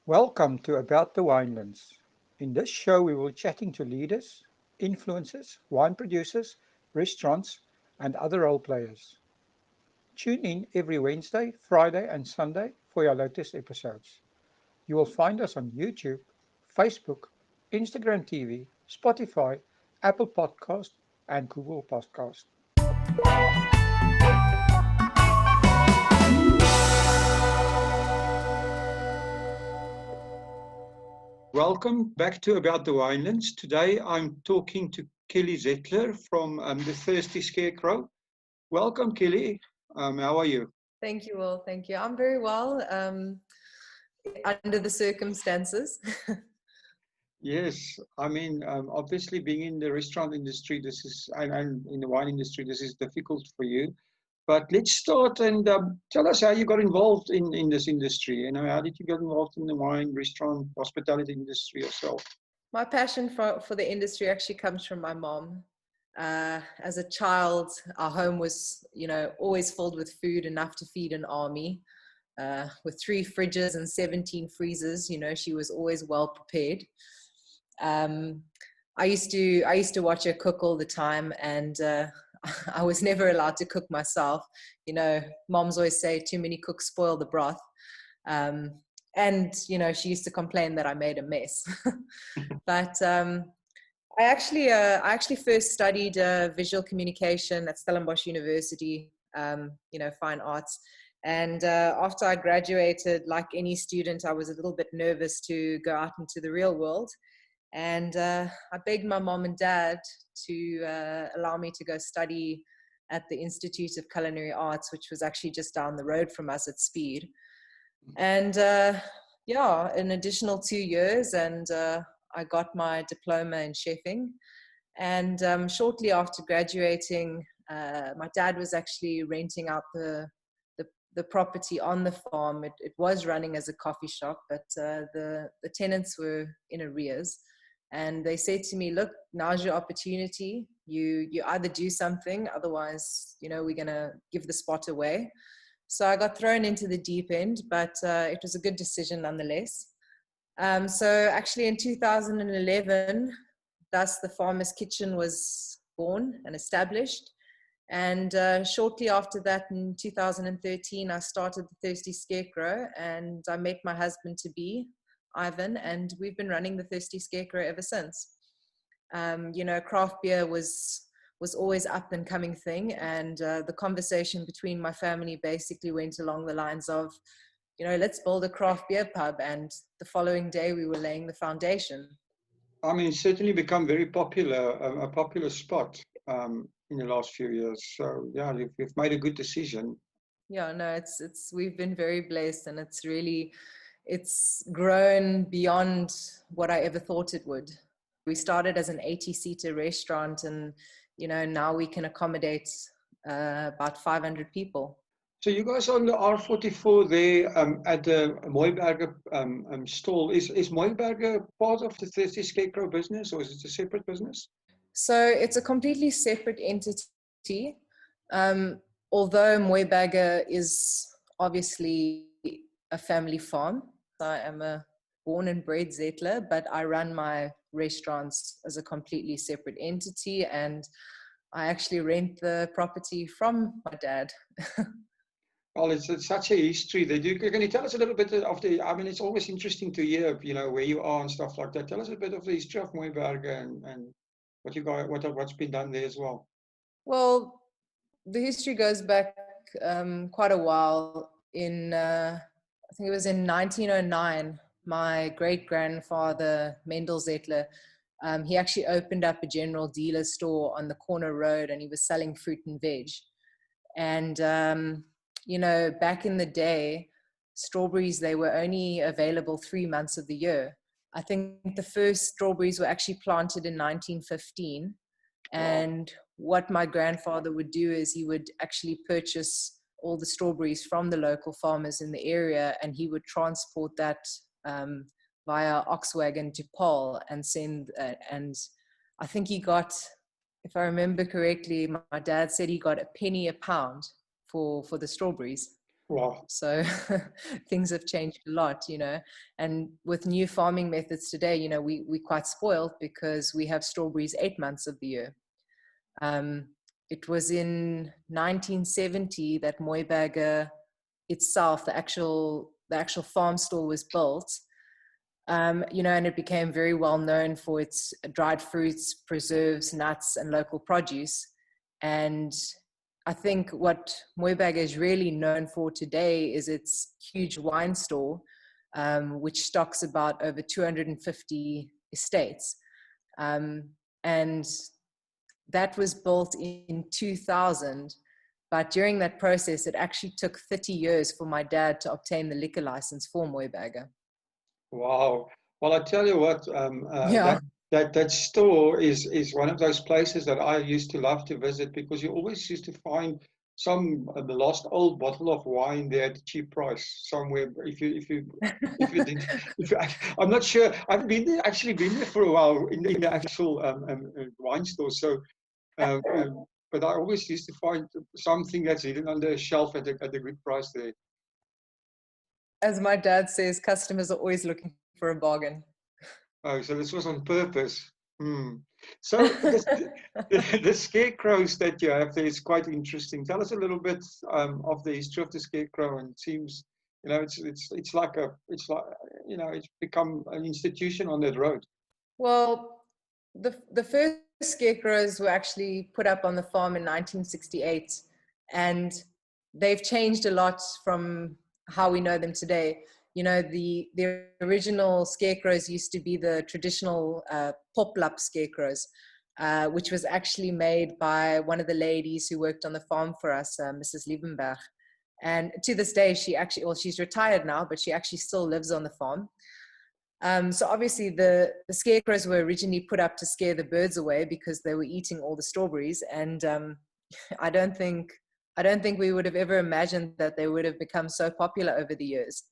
Welcome to About the Winelands. In this show, we will be chatting to leaders, influencers, wine producers, restaurants, and other role players. Tune in every Wednesday, Friday, and Sunday for your latest episodes. You will find us on YouTube, Facebook, Instagram TV, Spotify, Apple Podcast, and Google Podcast. Welcome back to About the Winelands. Today I'm talking to Kelly Zetler from the Thirsty Scarecrow. Welcome, Kelly. How are you? Thank you, Will. Thank you. I'm very well under the circumstances. Yes, I mean, obviously being in the restaurant industry, this is, and in the wine industry, this is difficult for you. But let's start and tell us how you got involved in this industry. How did you get involved in the wine, restaurant, hospitality industry yourself? My passion for the industry actually comes from my mom. As a child, our home was, always filled with food, enough to feed an army. With 3 fridges and 17 freezers, she was always well prepared. I used to watch her cook all the time, and I was never allowed to cook myself. Moms always say too many cooks spoil the broth. And she used to complain that I made a mess. But I actually first studied visual communication at Stellenbosch University, fine arts. And after I graduated, like any student, I was a little bit nervous to go out into the real world. And I begged my mom and dad to allow me to go study at the Institute of Culinary Arts, which was actually just down the road from us at Speed. And an additional 2 years, and I got my diploma in chefing. And shortly after graduating, my dad was actually renting out the property on the farm. It was running as a coffee shop, but the tenants were in arrears. And they said to me, look, now's your opportunity. You either do something, otherwise, we're going to give the spot away. So I got thrown into the deep end, but it was a good decision nonetheless. So actually in 2011, thus the Farmer's Kitchen was born and established. And shortly after that, in 2013, I started the Thirsty Scarecrow, and I met my husband-to-be, Ivan, and we've been running the Thirsty Scarecrow ever since. Craft beer was always up and coming thing, and the conversation between my family basically went along the lines of, let's build a craft beer pub, and the following day we were laying the foundation. I mean, it's certainly become very popular, a popular spot in the last few years. So yeah, you've made a good decision. Yeah, no, we've been very blessed, and it's grown beyond what I ever thought it would. We started as an 80-seater restaurant, and now we can accommodate about 500 people. So you guys are on the R44 there at the Mooiberge stall. Is Mooiberge part of the Thirsty Scarecrow business, or is it a separate business? So it's a completely separate entity. Although Mooiberge is obviously a family farm, I am a born and bred Zetler, but I run my restaurants as a completely separate entity, and I actually rent the property from my dad. Well, it's such a history. Can you tell us a little bit of I mean, it's always interesting to hear, where you are and stuff like that. Tell us a bit of the history of Mooiberge and what you got, what's been done there as well. Well, the history goes back quite a while. I think it was in 1909, my great-grandfather, Mendel Zetler, he actually opened up a general dealer store on the corner road, and he was selling fruit and veg. And, back in the day, strawberries, they were only available 3 months of the year. I think the first strawberries were actually planted in 1915. And what my grandfather would do is he would actually purchase all the strawberries from the local farmers in the area, and he would transport that via ox wagon to Paul and send, and I think he got, if I remember correctly, my dad said he got a penny a pound for the strawberries. Wow. So things have changed a lot, you know. And with new farming methods today, you know, we're quite spoiled because we have strawberries 8 months of the year. Um, it was in 1970 that Mooiberge itself, the actual farm store was built. You know, and it became very well known for its dried fruits, preserves, nuts, and local produce. And I think what Mooiberge is really known for today is its huge wine store, which stocks about over 250 estates. Um, and that was built in 2000. But during that process, it actually took 30 years for my dad to obtain the liquor license for Mooiberge. Wow. Well, I tell you what, Yeah. that store is one of those places that I used to love to visit because you always used to find some the lost old bottle of wine there at a cheap price somewhere. If you did, if you, I'm not sure. I've been there, actually been there for a while in the actual wine store. So, but I always used to find something that's hidden under a shelf at a good price there. As my dad says, customers are always looking for a bargain. Oh, so this was on purpose. Hmm. So the scarecrows that you have there is quite interesting. Tell us a little bit of the history of the scarecrow. And it seems, you know, it's like you know, it's become an institution on that road. Well, the first scarecrows were actually put up on the farm in 1968, and they've changed a lot from how we know them today. You know, the original scarecrows used to be the traditional poplap scarecrows, which was actually made by one of the ladies who worked on the farm for us, Mrs. Liebenberg. And to this day, she actually, well, she's retired now, but she actually still lives on the farm. So obviously the scarecrows were originally put up to scare the birds away because they were eating all the strawberries. And I don't think we would have ever imagined that they would have become so popular over the years.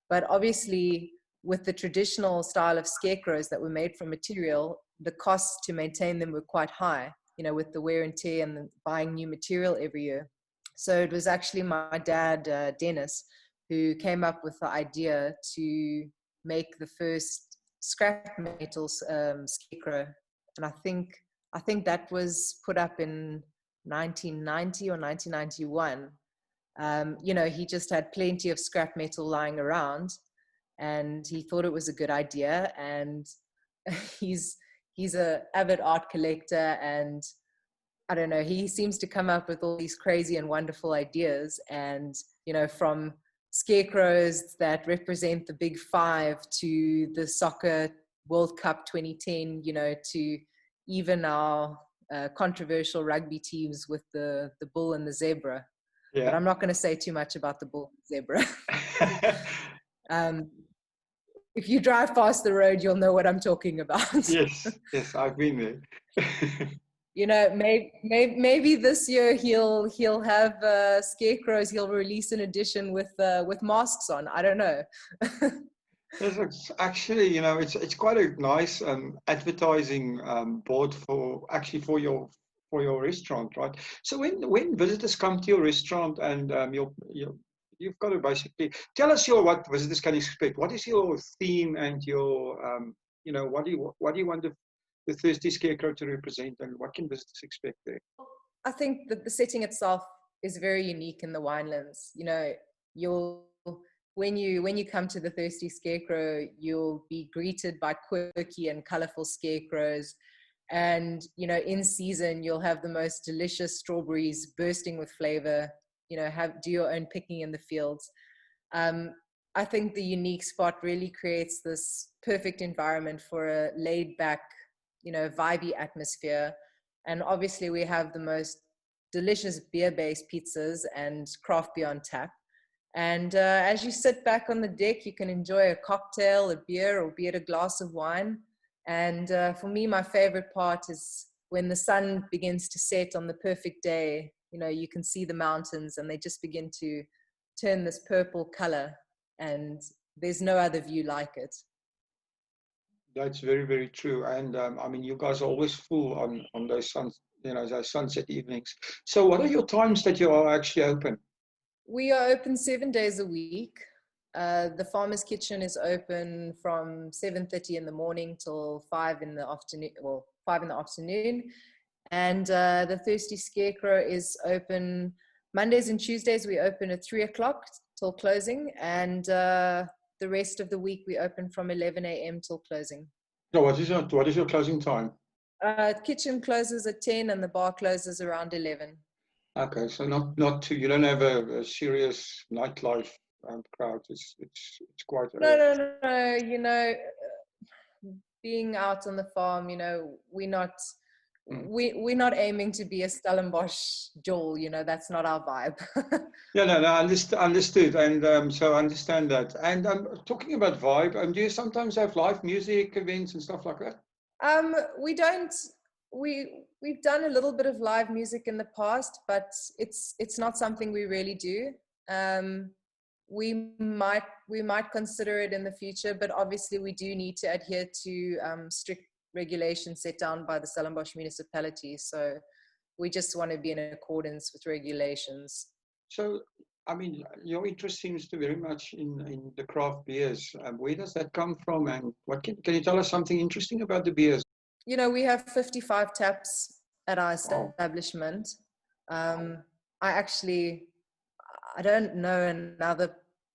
But obviously, with the traditional style of scarecrows that were made from material, the costs to maintain them were quite high, you know, with the wear and tear and buying new material every year. So it was actually my dad, Dennis, who came up with the idea to make the first scrap metal scarecrow. And I think that was put up in 1990 or 1991. You know, he just had plenty of scrap metal lying around, and he thought it was a good idea. And he's a avid art collector, and I don't know, he seems to come up with all these crazy and wonderful ideas. And you know, from scarecrows that represent the big five to the soccer World Cup 2010, you know, to even our controversial rugby teams with the bull and the zebra. But Yeah. I'm not going to say too much about the bull and zebra. um, if you drive past the road, you'll know what I'm talking about. Yes, yes, I've been there. You know, maybe this year he'll have scarecrows. He'll release an edition with masks on. I don't know. Yes, it's actually, you know, it's quite a nice advertising board for your restaurant, right? So when visitors come to your restaurant and you've got to basically tell us what visitors can expect. What is your theme and your you know, what do you want the Thirsty Scarecrow to represent, and what can visitors expect there? I think that the setting itself is very unique in the Winelands. You know, you'll when you come to the Thirsty Scarecrow, you'll be greeted by quirky and colorful scarecrows. And you know, in season, you'll have the most delicious strawberries bursting with flavor. You know, do your own picking in the fields. Um, I think the unique spot really creates this perfect environment for a laid back, you know, vibey atmosphere. And obviously, we have the most delicious beer based pizzas and craft beer on tap. And as you sit back on the deck, you can enjoy a cocktail, a beer, or be it a glass of wine. And for me, my favorite part is when the sun begins to set on the perfect day. You know, you can see the mountains and they just begin to turn this purple color. And there's no other view like it. That's very, very true. And I mean, you guys are always full on those those sunset evenings. So what are your times that you are actually open? We are open 7 days a week. The farmer's kitchen is open from 7:30 in the morning till 5 in the afternoon, well, 5 in the afternoon. And the Thirsty Scarecrow is open Mondays and Tuesdays. We open at 3 o'clock till closing. And the rest of the week we open from 11 a.m. till closing. So what is your closing time? Kitchen closes at 10 and the bar closes around 11. Okay, so not too. You don't have a serious nightlife crowd. It's quite. No. You know, being out on the farm, you know, we're not aiming to be a Stellenbosch jewel. You know, that's not our vibe. Yeah, no, understood, and so I understand that. And talking about vibe, do you sometimes have live music events and stuff like that? We don't. We've done a little bit of live music in the past, but it's not something we really do. We might consider it in the future, but obviously we do need to adhere to strict regulations set down by the Stellenbosch municipality. So we just want to be in accordance with regulations. So, I mean, your interest seems to very much in the craft beers. Where does that come from, and what can you tell us something interesting about the beers? You know, we have 55 taps at our establishment. I don't know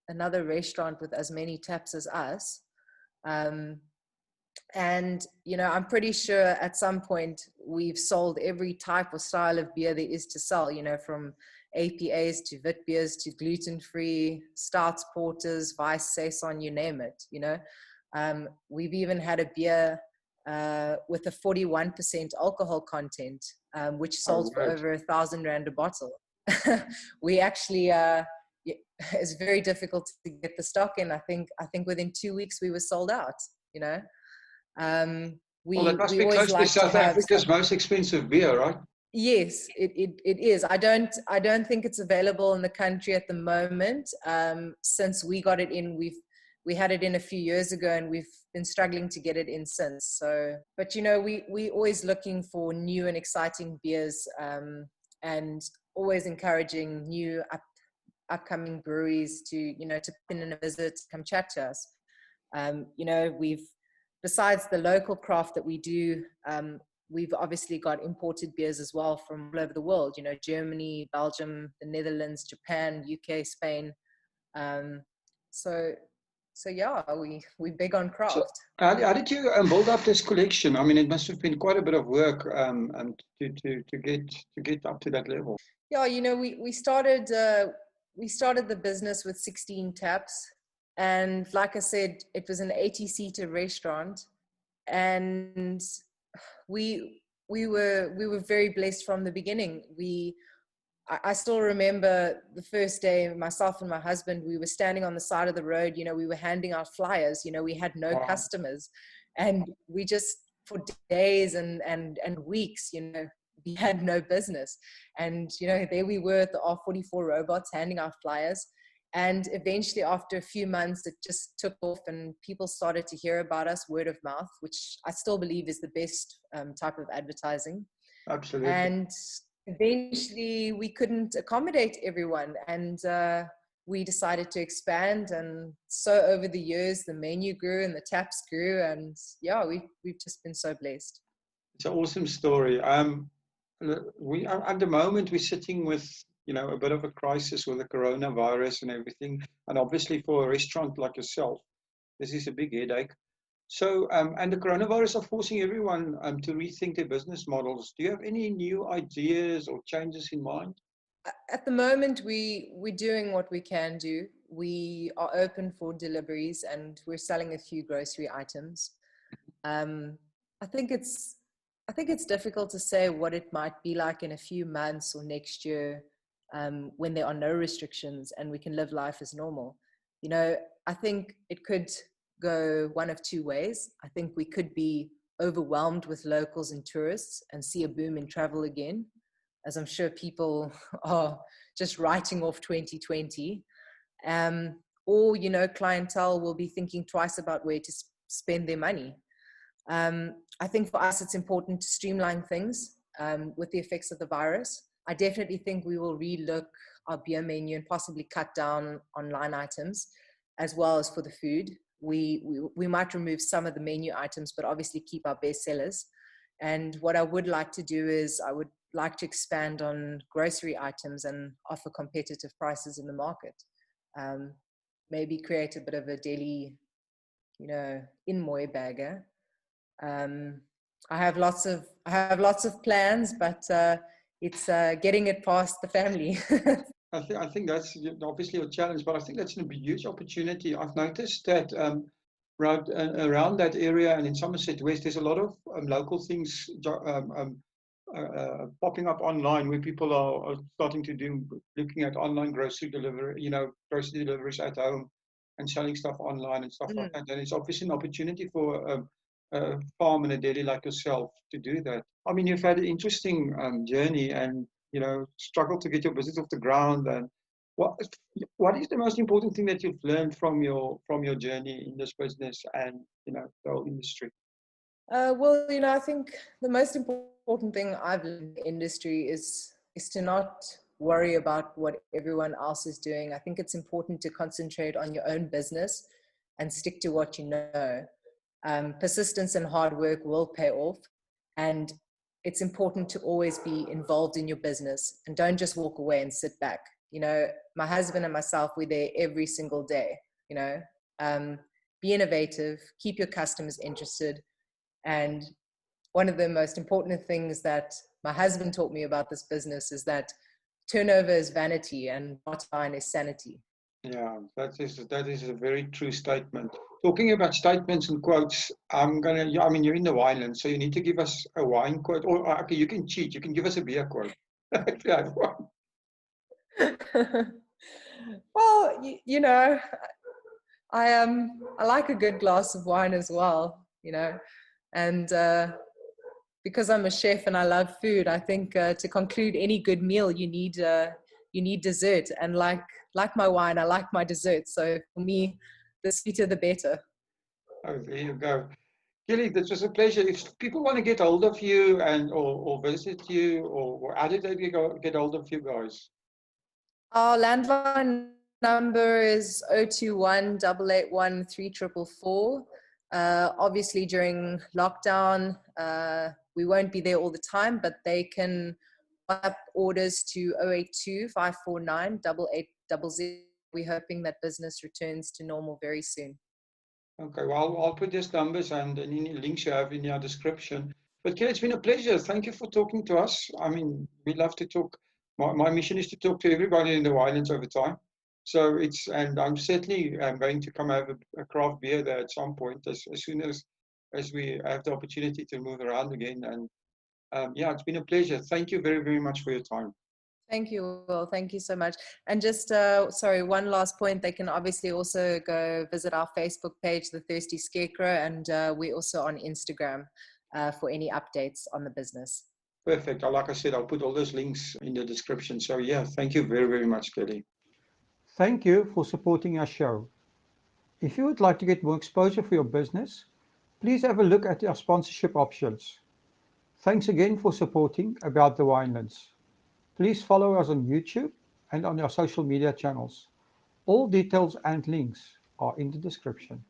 another restaurant with as many taps as us. And, you know, I'm pretty sure at some point we've sold every type or style of beer there is to sell, you know, from APAs to wit beers to gluten-free, stouts, porters, Weiss, Saison, you name it, you know. We've even had a beer with a 41% alcohol content, which sold for over R1,000 a bottle. We actually, it's very difficult to get the stock in. I think within 2 weeks we were sold out, you know. Well, that must be close to South Africa's most expensive beer, right? Yes, it is. I don't think it's available in the country at the moment. Since we got it in, we had it in a few years ago, and we've been struggling to get it in since. So, but you know, we always looking for new and exciting beers, and always encouraging new upcoming breweries to, you know, to put in a visit, come chat to us. You know, besides the local craft that we do, we've obviously got imported beers as well from all over the world, you know, Germany, Belgium, the Netherlands, Japan, UK, Spain. So yeah, we big on craft. So how did you build up this collection? I mean, it must have been quite a bit of work to get up to that level. Yeah, you know, we started the business with 16 taps, and like I said, it was an 80-seater restaurant, and we were very blessed from the beginning. I still remember the first day, myself and my husband, we were standing on the side of the road, you know, we were handing out flyers, you know, we had no customers, and we just, for days and weeks, you know, we had no business. And, you know, there we were at the R44 robots handing out flyers. And eventually, after a few months, it just took off and people started to hear about us, word of mouth, which I still believe is the best type of advertising. Absolutely. And eventually, we couldn't accommodate everyone, and we decided to expand. And so over the years, the menu grew and the taps grew, and yeah, we've just been so blessed. It's an awesome story. We are, at the moment, we're sitting with, you know, a bit of a crisis with the coronavirus and everything. And obviously for a restaurant like yourself, this is a big headache. So, and the coronavirus are forcing everyone to rethink their business models. Do you have any new ideas or changes in mind? At the moment, we're doing what we can do. We are open for deliveries and we're selling a few grocery items. I think it's difficult to say what it might be like in a few months or next year, when there are no restrictions and we can live life as normal. You know, I think it could go one of two ways. I think we could be overwhelmed with locals and tourists and see a boom in travel again, as I'm sure people are just writing off 2020. Or, you know, clientele will be thinking twice about where to spend their money. I think for us, it's important to streamline things with the effects of the virus. I definitely think we will relook our beer menu and possibly cut down on line items, as well as for the food. We might remove some of the menu items, but obviously keep our best sellers. And what I would like to do is I would like to expand on grocery items and offer competitive prices in the market. Maybe create a bit of a deli, in Mooiberge. I have lots of plans, but it's getting it past the family. I think that's obviously a challenge, but I think that's a huge opportunity. I've noticed that around that area and in Somerset West, there's a lot of local things popping up online where people are starting to looking at online grocery delivery, grocery deliveries at home and selling stuff online and stuff like that. And it's obviously an opportunity for a farm and a deli like yourself to do that. I mean, you've had an interesting journey and, struggled to get your business off the ground. And what is the most important thing that you've learned from your journey in this business and, the whole industry? Well, I think the most important thing I've learned in the industry is to not worry about what everyone else is doing. I think it's important to concentrate on your own business and stick to what you know. Persistence and hard work will pay off, and it's important to always be involved in your business and don't just walk away and sit back. My husband and myself, we're there every single day. Be innovative, keep your customers interested. And one of the most important things that my husband taught me about this business is that turnover is vanity and bottom line is sanity. Yeah, that is a very true statement. Talking about statements and quotes, you're in the Winelands, so you need to give us a wine quote, or okay, you can cheat. You can give us a beer quote. If you have one. Well, I like a good glass of wine as well, and because I'm a chef and I love food, I think to conclude any good meal, you need dessert. And like my wine, I like my dessert. So for me, the sweeter the better. Oh, there you go. Kelly, this was a pleasure. If people want to get hold of you or visit you, or how did they get hold of you guys? Our landline number is 021 881 3444. Obviously, during lockdown, we won't be there all the time, but they can up orders to 082 549 8800. We're hoping that business returns to normal very soon. Okay, well, I'll put these numbers and any links you have in your description. But Kelly, it's been a pleasure. Thank you for talking to us. I mean, we love to talk. My mission is to talk to everybody in the Winelands over time. So and I'm certainly going to come have a craft beer there at some point as soon as we have the opportunity to move around again. And yeah, it's been a pleasure. Thank you very, very much for your time. Thank you, Will. Thank you so much. And just, one last point. They can obviously also go visit our Facebook page, The Thirsty Scarecrow, and we're also on Instagram for any updates on the business. Perfect. Like I said, I'll put all those links in the description. So yeah, thank you very, very much, Kelly. Thank you for supporting our show. If you would like to get more exposure for your business, please have a look at our sponsorship options. Thanks again for supporting About the Winelands. Please follow us on YouTube and on our social media channels. All details and links are in the description.